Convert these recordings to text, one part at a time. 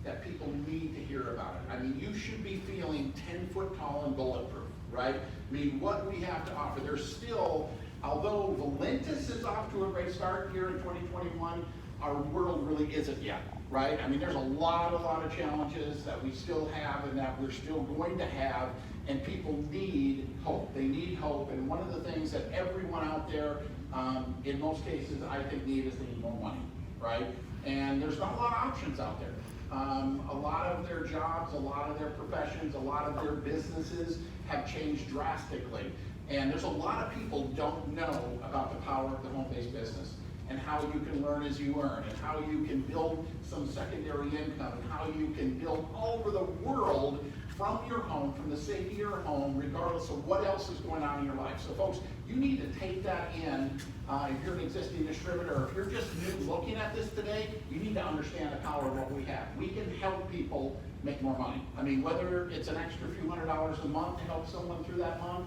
that people need to hear about it. I mean, you should be feeling 10 foot tall and bulletproof, right? I mean, what we have to offer, there's still, although Valentis is off to a great start here in 2021, our world really isn't yet, right? I mean, there's a lot of challenges that we still have and that we're still going to have, and people need hope. They need hope, and one of the things that everyone out there, in most cases, I think is they need more money, right? And there's not a lot of options out there. A lot of their jobs, a lot of their professions, a lot of their businesses have changed drastically. And there's a lot of people don't know about the power of the home-based business and how you can learn as you earn and how you can build some secondary income and how you can build all over the world from your home, from the safety of your home, regardless of what else is going on in your life. So folks, you need to take that in. If you're an existing distributor, or if you're just new looking at this today, you need to understand the power of what we have. We can help people make more money. I mean, whether it's an extra few $100s a month to help someone through that month,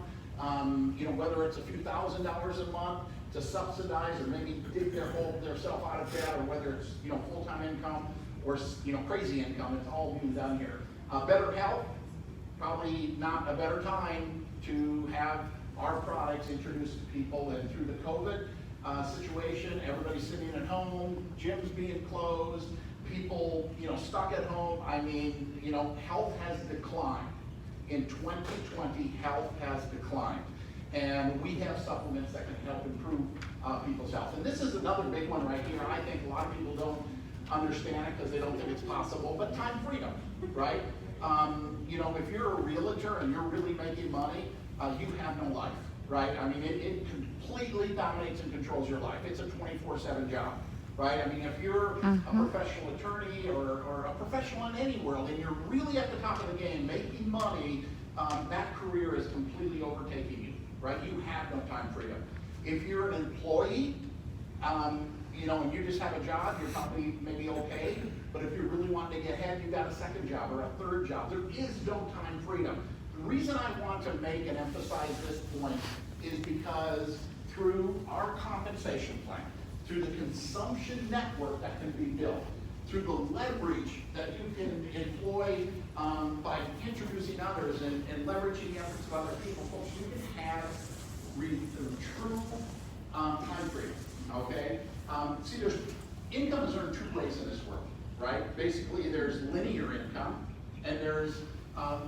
whether it's a few $1,000s a month to subsidize or maybe dig themselves out of debt, or whether it's full-time income or crazy income, it's all being done here. Better health, probably not a better time to have our products introduced to people. And through the COVID situation, everybody's sitting at home, gyms being closed, people stuck at home. I mean, health has declined. In 2020, health has declined. And we have supplements that can help improve people's health. And this is another big one right here. I think a lot of people don't understand it because they don't think it's possible, but time freedom, right? If you're a realtor and you're really making money, you have no life, right? I mean, it completely dominates and controls your life. It's a 24/7 job, right? I mean, if you're a professional attorney or a professional in any world and you're really at the top of the game making money, that career is completely overtaking you, right? You have no time freedom. If you're an employee, and you just have a job, your company may be okay, but if you're really wanting to get ahead, you've got a second job or a third job. There is no time freedom. The reason I want to make and emphasize this point is because through our compensation plan, through the consumption network that can be built, through the leverage that you can employ by introducing others and leveraging the efforts of other people, folks, you can have true time freedom, okay? See, income is earned two ways in this world, right? Basically, there's linear income and there's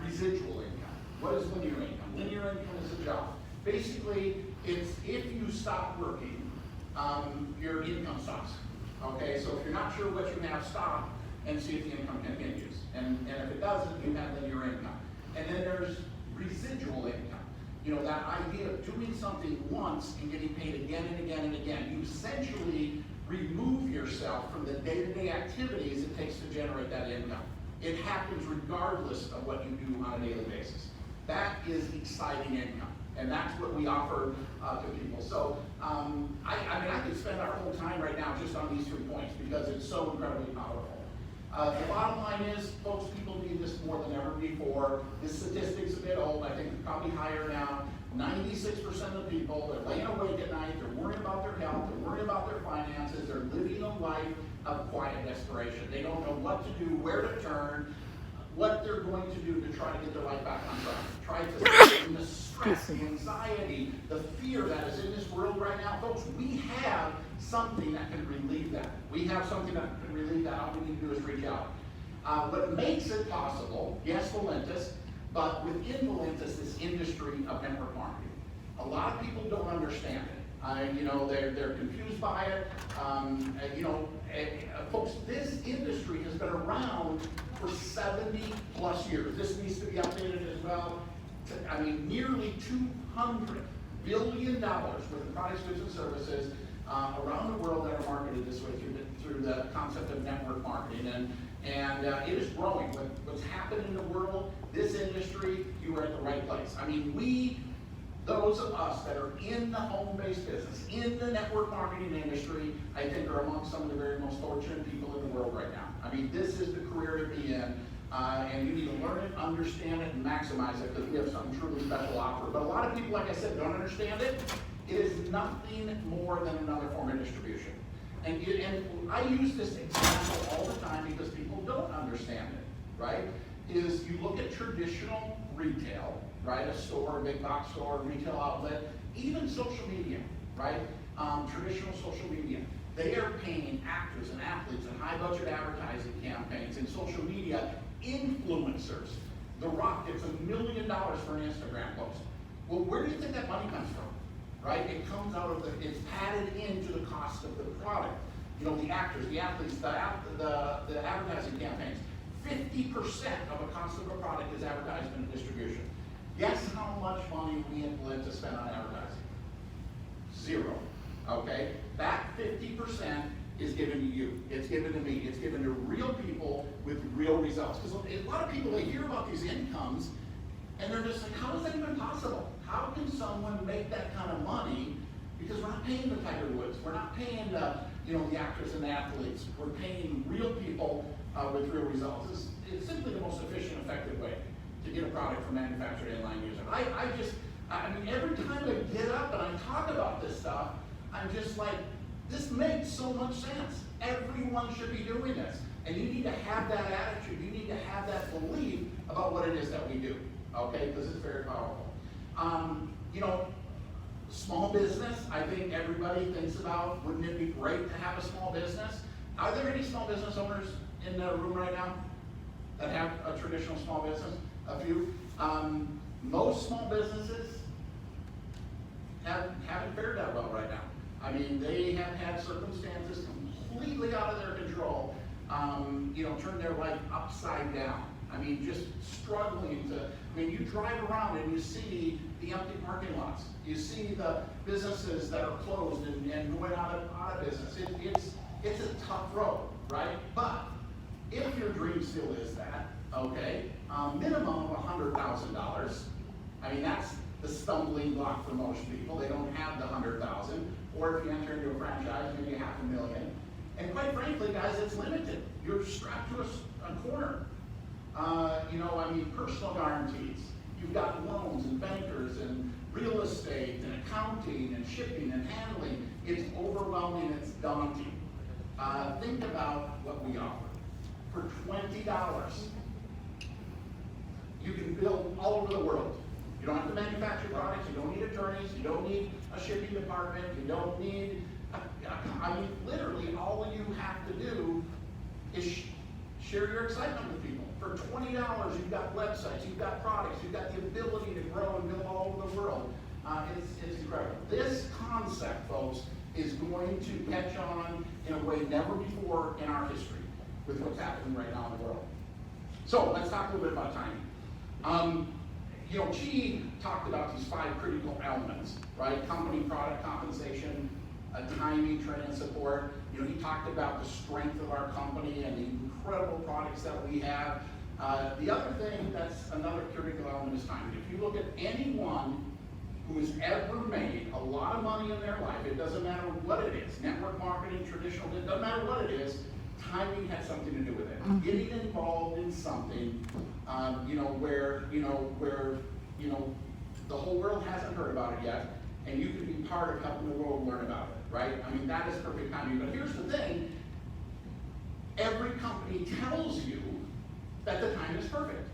residual income. What is linear income? Linear income is a job. Basically, it's if you stop working, your income stops. Okay, so if you're not sure what you have, stop and see if the income continues. And if it doesn't, you have linear income. And then there's residual income. That idea of doing something once and getting paid again and again and again. You essentially remove yourself from the day-to-day activities it takes to generate that income. It happens regardless of what you do on a daily basis. That is exciting income, and that's what we offer to people. So, I could spend our whole time right now just on these 3 points because it's so incredibly powerful. The bottom line is, folks, people need this more than ever before. This statistic's a bit old. I think it's probably higher now. 96% of the people, they're laying awake at night, they're worrying about their health, they're worrying about their finances, they're living a life of quiet desperation. They don't know what to do, where to turn, what they're going to do to try to get their life back on track. Try to the stress, the anxiety, the fear that is in this world right now. Folks, we have something that can relieve that. We have something that can relieve that. All we need to do is reach out. What makes it possible, yes, Valentis, but within Valentis, this industry of network marketing. A lot of people don't understand it. They're confused by it. Folks, this industry has been around for 70 plus years. This needs to be updated as well. Nearly $200 billion worth of products, goods, and services around the world that are marketed this way through the concept of network marketing. And it is growing. What's happening in the world, this industry, you are at the right place. Those of us that are in the home-based business, in the network marketing industry, I think are among some of the very most fortunate people in the world right now. This is the career to be in, and you need to learn it, understand it, and maximize it because we have something truly special to offer. But a lot of people, like I said, don't understand it. It is nothing more than another form of distribution. And I use this example all the time because people don't understand understand it, right, is you look at traditional retail, right, a store, a big box store, a retail outlet, even social media, right, traditional social media. They are paying actors and athletes and high budget advertising campaigns and social media influencers. The Rock gets $1 million for an Instagram post. Well, where do you think that money comes from? Right? It comes out of it's padded into the cost of the product. You know, the actors, the athletes, the advertising campaigns. 50% of the cost of a product is advertisement and distribution. Guess how much money we implement to spend on advertising? Zero. Okay? That 50% is given to you. It's given to me. It's given to real people with real results. Because a lot of people, they hear about these incomes, and they're just like, how is that even possible? How can someone make that kind of money? Because we're not paying the Tiger Woods. We're not paying the, the actors and the athletes. We're paying real people with real results. It's simply the most efficient, effective way to get a product from manufacturer to inline user. I mean, every time I get up and I talk about this stuff, I'm just like, this makes so much sense. Everyone should be doing this. And you need to have that attitude. You need to have that belief about what it is that we do. Okay? Because it's very powerful. Small business, I think everybody thinks about, wouldn't it be great to have a small business? Are there any small business owners in the room right now that have a traditional small business? A few. Most small businesses haven't fared that well right now. I mean, they have had circumstances completely out of their control, turn their life upside down. I mean, just struggling you drive around and you see the empty parking lots. You see the businesses that are closed and going out of business. It's a tough road, right? But if your dream still is that, okay, minimum of $100,000. I mean, that's the stumbling block for most people. They don't have the 100,000. Or if you enter into a franchise, maybe $500,000. And quite frankly, guys, it's limited. You're strapped to a corner. Personal guarantees. You've got loans and bankers and real estate and accounting and shipping and handling. It's overwhelming, it's daunting. Think about what we offer. For $20, you can build all over the world. You don't have to manufacture products, you don't need attorneys, you don't need a shipping department, you don't need, literally all you have to do is share your excitement with people. For $20, you've got websites, you've got products, you've got the ability to grow and build all over the world. It's incredible. This concept, folks, is going to catch on in a way never before in our history with what's happening right now in the world. So let's talk a little bit about timing. GE talked about these 5 critical elements, right? Company, product, compensation, timing, training, and support. He talked about the strength of our company and the incredible products that we have. The other thing that's another critical element is timing. If you look at anyone who has ever made a lot of money in their life, it doesn't matter what it is, network marketing, traditional, it doesn't matter what it is, timing has something to do with it. Getting involved in something, where the whole world hasn't heard about it yet, and you can be part of helping the world learn about it, right? I mean, that is perfect timing. But here's the thing, every company tells you that the time is perfect.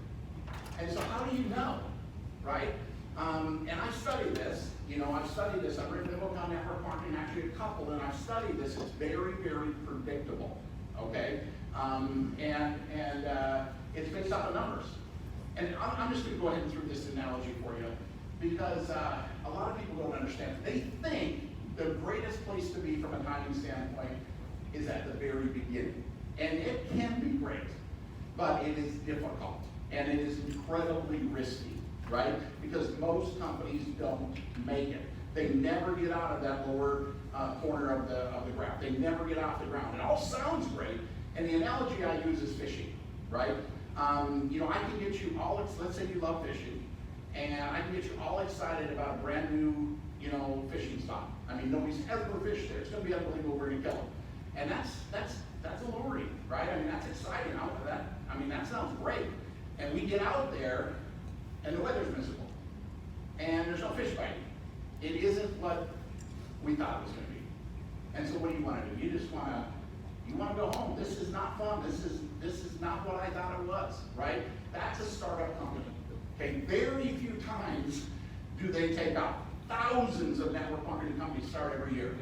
And so how do you know, right? And I've studied this, I've written a book on network marketing, actually a couple, and I've studied this. It's very, very predictable, okay? It's based off of numbers. And I'm just going to go ahead and throw this analogy for you, because a lot of people don't understand. They think the greatest place to be from a timing standpoint is at the very beginning. And it can be great, but it is difficult, and it is incredibly risky, right? Because most companies don't make it. They never get out of that lower corner of the graph. They never get off the ground. It all sounds great, and the analogy I use is fishing, right? I can get you all, let's say you love fishing, and I can get you all excited about a brand new, fishing spot. I mean, nobody's ever fished there. It's going to be unbelievable. We're going to kill them. And that's alluring, right? I mean, that's exciting. That sounds great. And we get out there, and the weather's miserable, and there's no fish biting. It isn't what we thought it was going to be. And so what do? You just want to go home. This is not fun. This is this is not what I thought it was, right? That's a startup company. Okay, very few times do they take out. Thousands of network marketing companies start every year.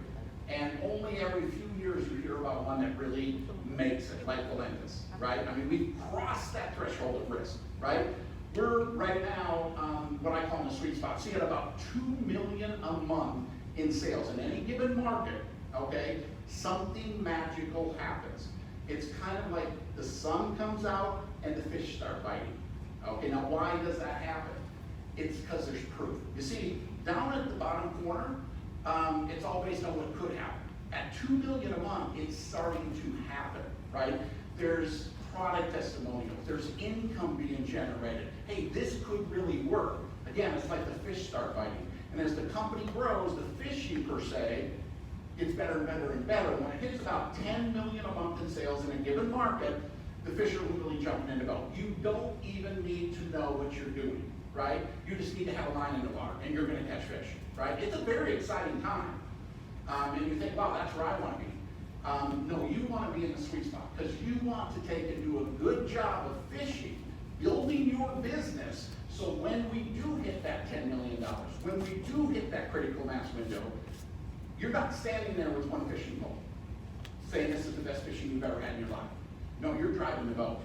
And only every few years you hear about one that really makes it, like Valentis, right? I mean, we've crossed that threshold of risk, right? We're right now, what I call in the sweet spot, see at about 2 million a month in sales. In any given market, okay, something magical happens. It's kind of like the sun comes out and the fish start biting. Okay, now why does that happen? It's because there's proof. You see, down at the bottom corner, it's all based on what could happen. At 2 million a month, it's starting to happen, right? There's product testimonials, there's income being generated. Hey, this could really work. Again, it's like the fish start biting. And as the company grows, the fishing per se gets better and better and better. When it hits about 10 million a month in sales in a given market, the fish are really jumping in the boat. You don't even need to know what you're doing, right? You just need to have a line in the water and you're gonna catch fish, right? It's a very exciting time. And you think, wow, that's where I wanna be. No, you wanna be in the sweet spot because you want to take and do a good job of fishing, building your business, so when we do hit that $10 million, when we do hit that critical mass window, you're not standing there with one fishing pole saying this is the best fishing you've ever had in your life. No, you're driving the boat,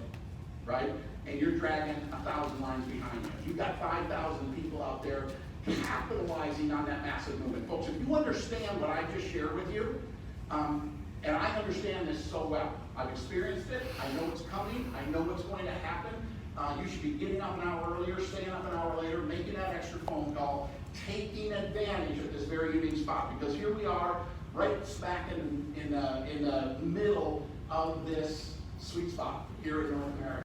right? And you're dragging 1,000 lines behind you. You've got 5,000 people out there capitalizing on that massive movement. Folks, if you understand what I just shared with you, and I understand this so well, I've experienced it, I know what's coming, I know what's going to happen. You should be getting up an hour earlier, staying up an hour later, making that extra phone call, taking advantage of this very unique spot, because here we are, right smack in the middle of this sweet spot here in North America.